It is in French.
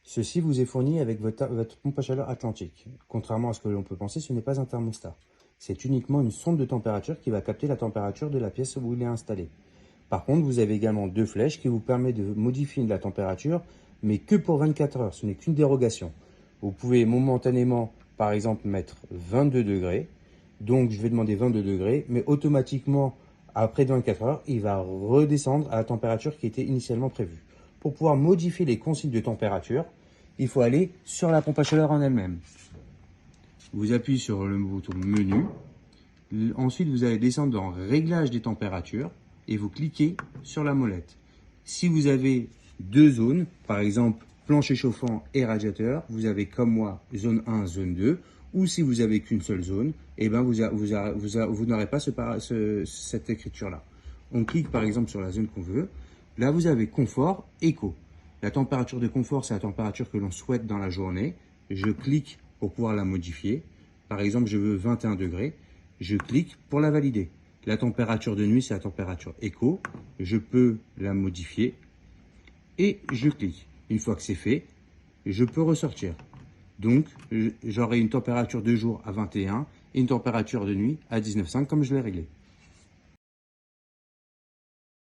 Ceci vous est fourni avec votre pompe à chaleur Atlantique. Contrairement à ce que l'on peut penser, ce n'est pas un thermostat. C'est uniquement une sonde de température qui va capter la température de la pièce où il est installé. Par contre, vous avez également deux flèches qui vous permettent de modifier la température, mais que pour 24 heures. Ce n'est qu'une dérogation. Vous pouvez momentanément, par exemple, mettre 22 degrés. Donc, je vais demander 22 degrés, mais automatiquement, après 24 heures, il va redescendre à la température qui était initialement prévue. Pour pouvoir modifier les consignes de température, il faut aller sur la pompe à chaleur en elle-même. Vous appuyez sur le bouton menu. Ensuite, vous allez descendre dans réglage des températures et vous cliquez sur la molette. Si vous avez deux zones, par exemple plancher chauffant et radiateur, vous avez comme moi zone 1, zone 2, ou si vous avez qu'une seule zone, eh ben vous n'aurez pas cette écriture-là. On clique par exemple sur la zone qu'on veut. Là, vous avez confort, éco. La température de confort, c'est la température que l'on souhaite dans la journée. Je clique pour pouvoir la modifier. Par exemple, je veux 21 degrés. Je clique pour la valider. La température de nuit, c'est la température éco. Je peux la modifier et je clique. Une fois que c'est fait, je peux ressortir. Donc, j'aurai une température de jour à 21 et une température de nuit à 19,5 comme je l'ai réglé.